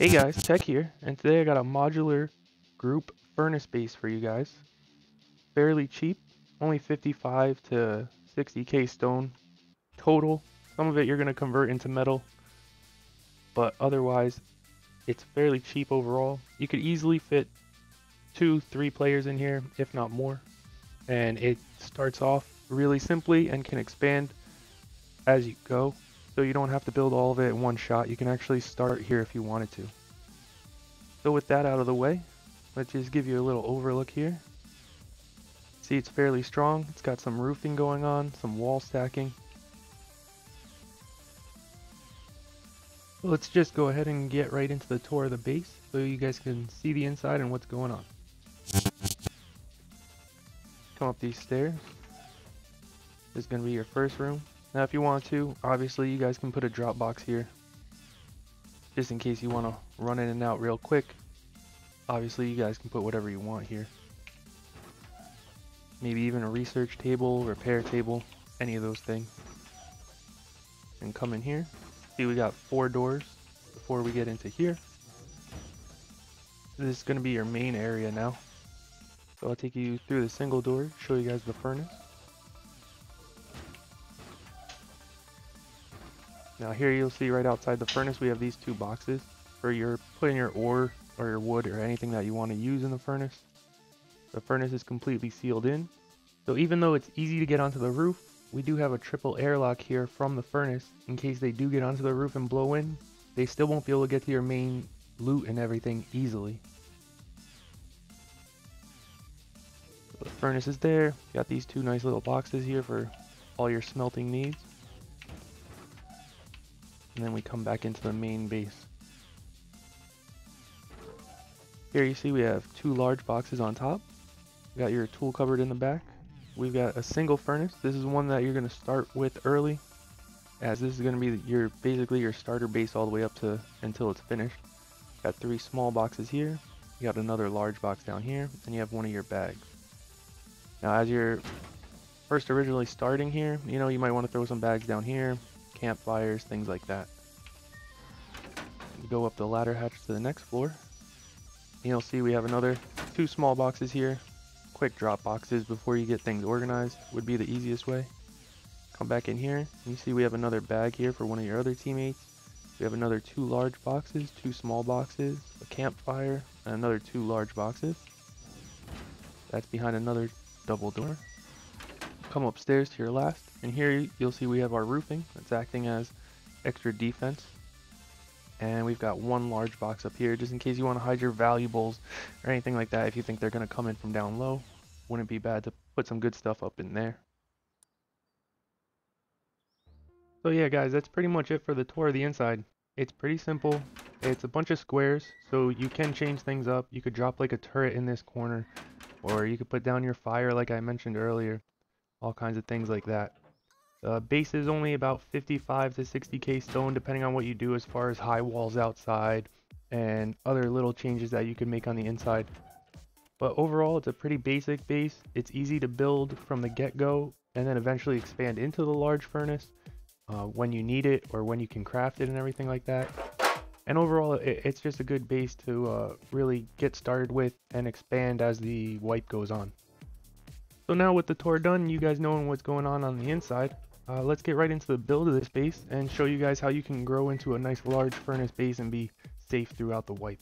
Hey guys, Tech here, and today I got a modular group furnace base for you guys. Fairly cheap, only 55 to 60k stone total. Some of it you're going to convert into metal, but otherwise it's fairly cheap overall. You could easily fit 2-3 players in here, if not more, and it starts off really simply and can expand as you go. So you don't have to build all of it in one shot. You can actually start here if you wanted to. So with that out of the way, let's just give you a little overlook here. See, it's fairly strong. It's got some roofing going on, some wall stacking. Let's just go ahead and get right into the tour of the base so you guys can see the inside and what's going on. Come up these stairs. This is going to be your first room. Now if you want to, obviously you guys can put a drop box here, just in case you want to run in and out real quick. Obviously you guys can put whatever you want here. Maybe even a research table, repair table, any of those things. And come in here. See, we got 4 doors before we get into here. This is going to be your main area now. So I'll take you through the single door, show you guys the furnace. Now here you'll see right outside the furnace we have these 2 boxes for your putting your ore or your wood or anything that you want to use in the furnace. The furnace is completely sealed in. So even though it's easy to get onto the roof, we do have a triple airlock here from the furnace in case they do get onto the roof and blow in. They still won't be able to get to your main loot and everything easily. So the furnace is there. Got these 2 nice little boxes here for all your smelting needs. And then we come back into the main base. Here you see we have 2 large boxes on top. We got your tool cupboard in the back. We've got a single furnace. This is one that you're going to start with early, as this is going to be basically your starter base all the way up to until it's finished. Got 3 small boxes here. You got another large box down here, and you have one of your bags. Now as you're first originally starting here, you might want to throw some bags down here, campfires, things like that. You go up the ladder hatch to the next floor. You'll see we have another 2 small boxes here. Quick drop boxes before you get things organized would be the easiest way. Come back in here, and you see we have another bag here for one of your other teammates. We have another 2 large boxes, 2 small boxes, a campfire, and another 2 large boxes. That's behind another double door. Come upstairs to your last, and here you'll see we have our roofing that's acting as extra defense. And we've got 1 large box up here just in case you want to hide your valuables or anything like that. If you think they're going to come in from down low, wouldn't be bad to put some good stuff up in there. So yeah guys, that's pretty much it for the tour of the inside. It's pretty simple. It's a bunch of squares, so you can change things up. You could drop like a turret in this corner, or you could put down your fire like I mentioned earlier. All kinds of things like that. The base is only about 55 to 60k stone depending on what you do as far as high walls outside and other little changes that you can make on the inside. But overall it's a pretty basic base. It's easy to build from the get-go and then eventually expand into the large furnace when you need it or when you can craft it and everything like that. And overall it's just a good base to really get started with and expand as the wipe goes on. So now with the tour done, you guys knowing what's going on the inside, let's get right into the build of this base and show you guys how you can grow into a nice large furnace base and be safe throughout the wipe.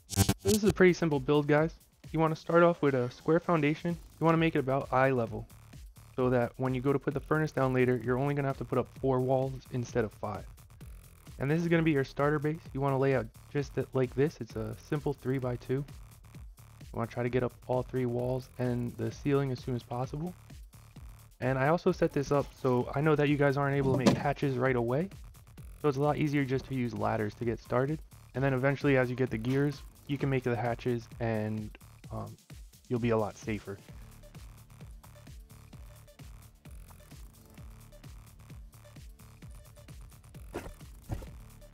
So this is a pretty simple build guys. You want to start off with a square foundation. You want to make it about eye level so that when you go to put the furnace down later, you're only going to have to put up 4 walls instead of 5. And this is going to be your starter base. You want to lay out just like this. It's a simple 3x2. You want to try to get up all 3 walls and the ceiling as soon as possible. And I also set this up so I know that you guys aren't able to make hatches right away. So it's a lot easier just to use ladders to get started. And then eventually as you get the gears, you can make the hatches and you'll be a lot safer.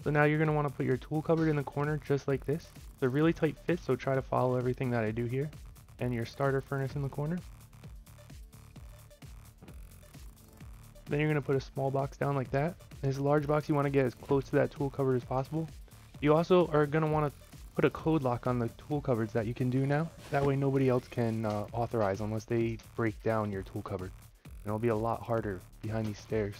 So now you're going to want to put your tool cupboard in the corner just like this. It's a really tight fit, so try to follow everything that I do here. And your starter furnace in the corner. Then you're going to put a small box down like that. This large box, you want to get as close to that tool cupboard as possible. You also are going to want to put a code lock on the tool cupboards that you can do now. That way nobody else can authorize unless they break down your tool cupboard. And it'll be a lot harder behind these stairs.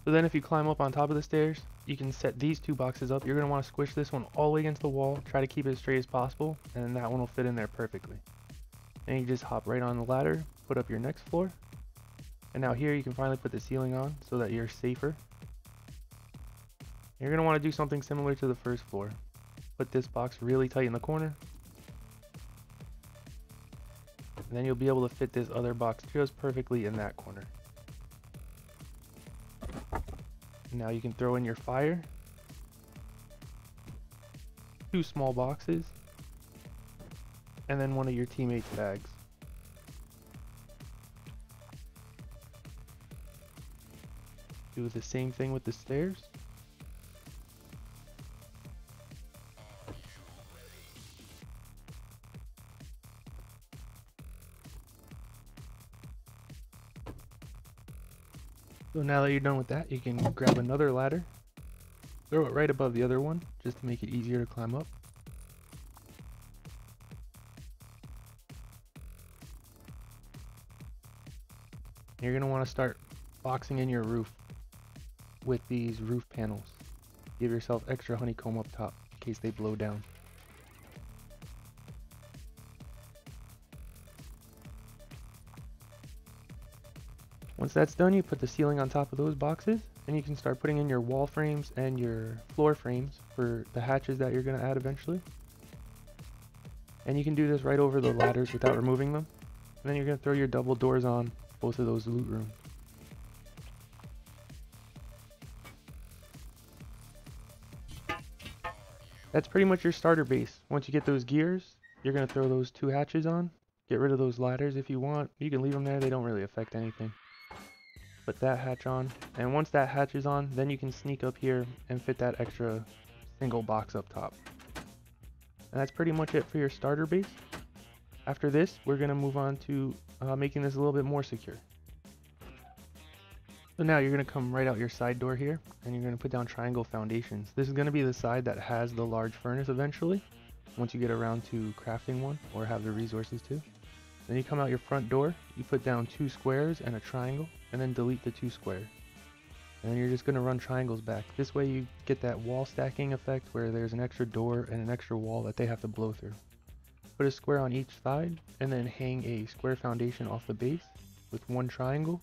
So then if you climb up on top of the stairs, you can set these two boxes up. You're going to want to squish this one all the way against the wall. Try to keep it as straight as possible, and then that one will fit in there perfectly. And you just hop right on the ladder, put up your next floor. And now here you can finally put the ceiling on so that you're safer. You're going to want to do something similar to the first floor. Put this box really tight in the corner. And then you'll be able to fit this other box just perfectly in that corner. Now you can throw in your fire. 2 small boxes. And then one of your teammates' bags. Do the same thing with the stairs. So now that you're done with that, you can grab another ladder, throw it right above the other one, just to make it easier to climb up. You're going to want to start boxing in your roof with these roof panels. Give yourself extra honeycomb up top in case they blow down. Once that's done, you put the ceiling on top of those boxes, and you can start putting in your wall frames and your floor frames for the hatches that you're going to add eventually. And you can do this right over the ladders without removing them. And then you're going to throw your double doors on both of those loot rooms. That's pretty much your starter base. Once you get those gears, you're going to throw those 2 hatches on. Get rid of those ladders if you want. You can leave them there, they don't really affect anything. Put that hatch on, and once that hatch is on, then you can sneak up here and fit that extra single box up top. And that's pretty much it for your starter base. After this, we're going to move on to making this a little bit more secure. So now you're going to come right out your side door here, and you're going to put down triangle foundations. This is going to be the side that has the large furnace eventually, once you get around to crafting one, or have the resources to. Then you come out your front door, you put down 2 squares and a triangle, and then delete the 2 squares. And then you're just going to run triangles back. This way you get that wall stacking effect where there's an extra door and an extra wall that they have to blow through. Put a square on each side, and then hang a square foundation off the base with 1 triangle,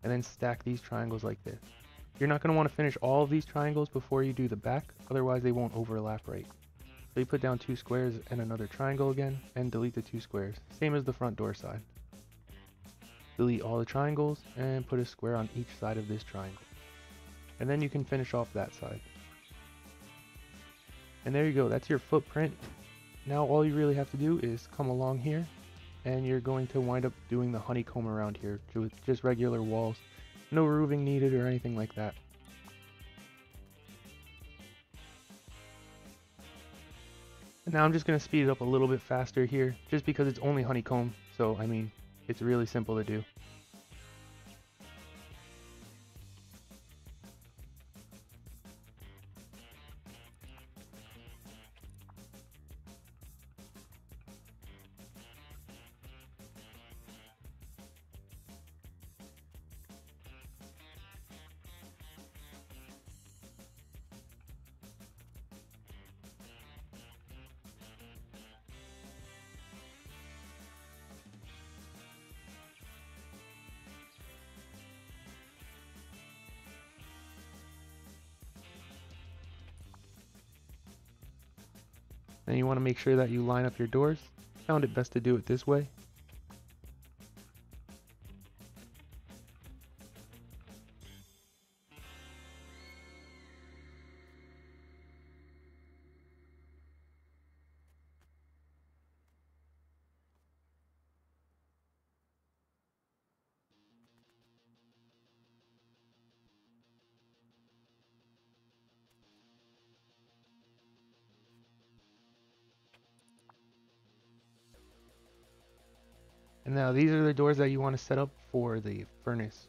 and then stack these triangles like this. You're not going to want to finish all of these triangles before you do the back, otherwise they won't overlap right. So you put down 2 squares and another triangle again, and delete the 2 squares, same as the front door side. Delete all the triangles, and put a square on each side of this triangle. And then you can finish off that side. And there you go, that's your footprint. Now all you really have to do is come along here, and you're going to wind up doing the honeycomb around here with just regular walls. No roofing needed or anything like that. And now I'm just going to speed it up a little bit faster here, just because it's only honeycomb, so I mean, it's really simple to do. Then you want to make sure that you line up your doors. Found it best to do it this way. And now these are the doors that you want to set up for the furnace.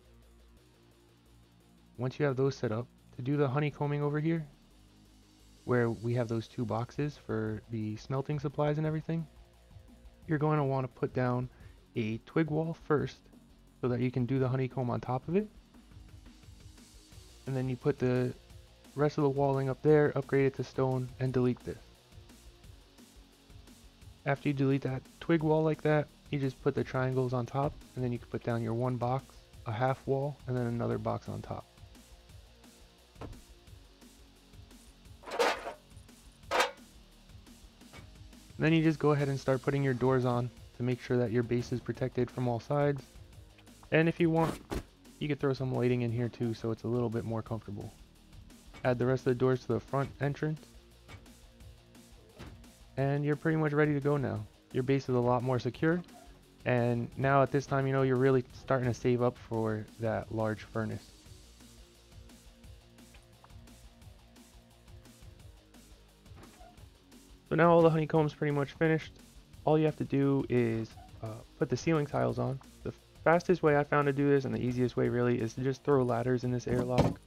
once you have those set up, to do the honeycombing over here, where we have those two boxes for the smelting supplies and everything, you're going to want to put down a twig wall first so that you can do the honeycomb on top of it. And then you put the rest of the walling up there, upgrade it to stone, and delete this. After you delete that twig wall like that, you just put the triangles on top, and then you can put down your one box, a half wall, and then another box on top. And then you just go ahead and start putting your doors on to make sure that your base is protected from all sides. And if you want, you could throw some lighting in here too, so it's a little bit more comfortable. Add the rest of the doors to the front entrance. And you're pretty much ready to go now. Your base is a lot more secure. And now at this time, you know, you're really starting to save up for that large furnace. So now all the honeycomb's pretty much finished. All you have to do is put the ceiling tiles on. The fastest way I found to do this, and the easiest way really, is to just throw ladders in this airlock,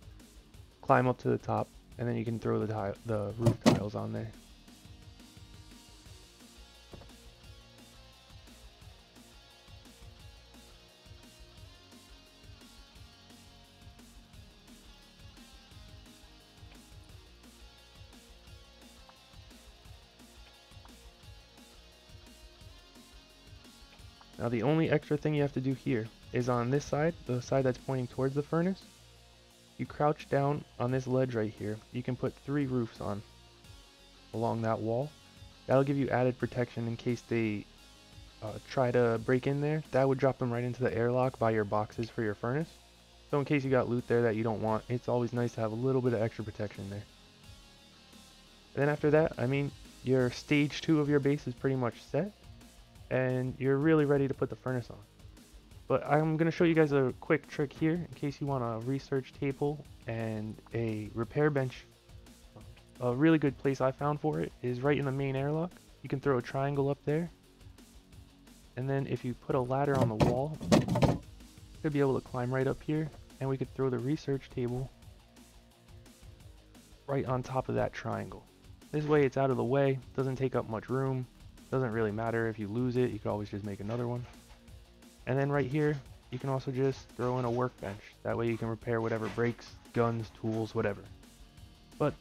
climb up to the top, and then you can throw the roof tiles on there. Now the only extra thing you have to do here is on this side, the side that's pointing towards the furnace. You crouch down on this ledge right here. You can put 3 roofs on along that wall. That'll give you added protection in case they try to break in there. That would drop them right into the airlock by your boxes for your furnace. So in case you got loot there that you don't want, it's always nice to have a little bit of extra protection there. And then after that, I mean, your stage 2 of your base is pretty much set, and you're really ready to put the furnace on. But I'm going to show you guys a quick trick here in case you want a research table and a repair bench. A really good place I found for it is right in the main airlock. You can throw a triangle up there, and then if you put a ladder on the wall, you'll be able to climb right up here, and we could throw the research table right on top of that triangle. This way it's out of the way, doesn't take up much room, doesn't really matter if you lose it, you could always just make another one. And then right here, you can also just throw in a workbench. That way you can repair whatever breaks, guns, tools, whatever. But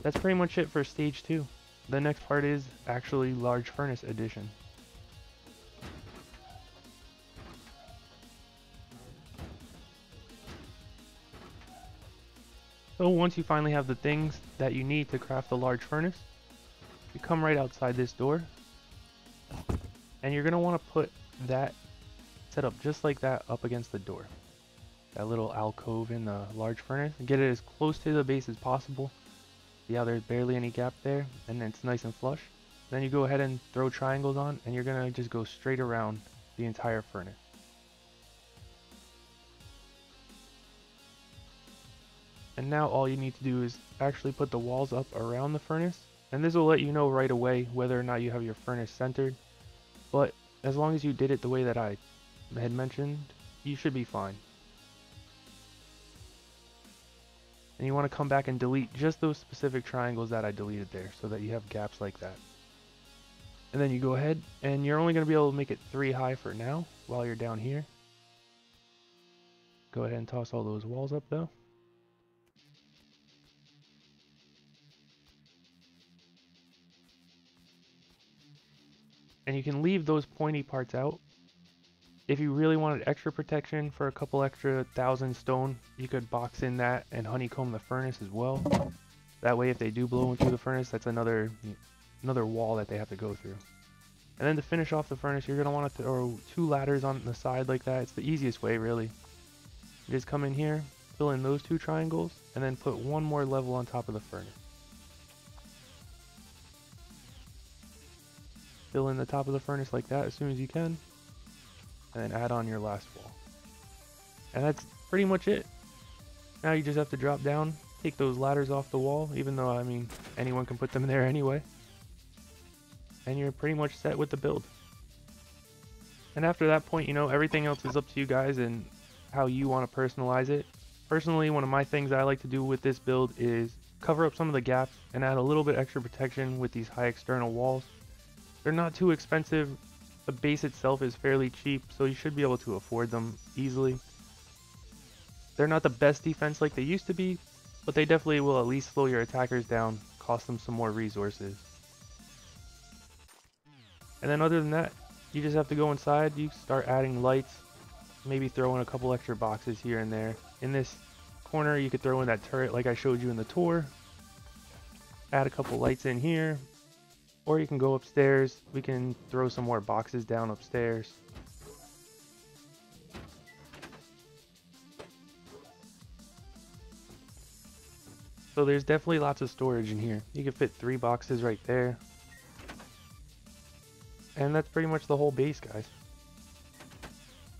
that's pretty much it for stage 2. The next part is actually large furnace edition. So once you finally have the things that you need to craft the large furnace, you come right outside this door, and you're going to want to put that set up just like that up against the door. That little alcove in the large furnace. And get it as close to the base as possible. See how there's barely any gap there, and it's nice and flush. Then you go ahead and throw triangles on, and you're going to just go straight around the entire furnace. And now all you need to do is actually put the walls up around the furnace, and this will let you know right away whether or not you have your furnace centered. But as long as you did it the way that I had mentioned, you should be fine. And you want to come back and delete just those specific triangles that I deleted there, so that you have gaps like that. And then you go ahead, and you're only going to be able to make it 3 high for now while you're down here. Go ahead and toss all those walls up though. And you can leave those pointy parts out. If you really wanted extra protection for a couple extra 1,000 stone, you could box in that and honeycomb the furnace as well. That way if they do blow into the furnace, that's another wall that they have to go through. And then to finish off the furnace, you're going to want to throw 2 ladders on the side like that. It's the easiest way really. You just come in here, fill in those 2 triangles, and then put 1 more level on top of the furnace. Fill in the top of the furnace like that as soon as you can, and then add on your last wall. And that's pretty much it. Now you just have to drop down, take those ladders off the wall, even though, I mean, anyone can put them there anyway. And you're pretty much set with the build. And after that point, you know, everything else is up to you guys and how you want to personalize it. Personally, one of my things I like to do with this build is cover up some of the gaps and add a little bit extra protection with these high external walls. They're not too expensive, the base itself is fairly cheap, so you should be able to afford them easily. They're not the best defense like they used to be, but they definitely will at least slow your attackers down, cost them some more resources. And then other than that, you just have to go inside, you start adding lights, maybe throw in a couple extra boxes here and there. In this corner you could throw in that turret like I showed you in the tour, add a couple lights in here, or you can go upstairs, we can throw some more boxes down upstairs. So there's definitely lots of storage in here. You can fit 3 boxes right there. And that's pretty much the whole base, guys.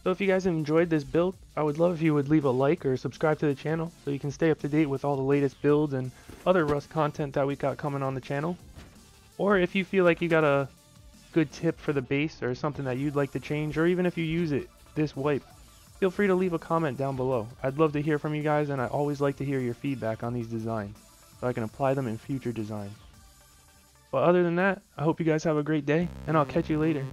So if you guys enjoyed this build, I would love if you would leave a like or subscribe to the channel so you can stay up to date with all the latest builds and other Rust content that we got coming on the channel. Or if you feel like you got a good tip for the base or something that you'd like to change, or even if you use it, this wipe, feel free to leave a comment down below. I'd love to hear from you guys, and I always like to hear your feedback on these designs so I can apply them in future designs. But other than that, I hope you guys have a great day, and I'll catch you later.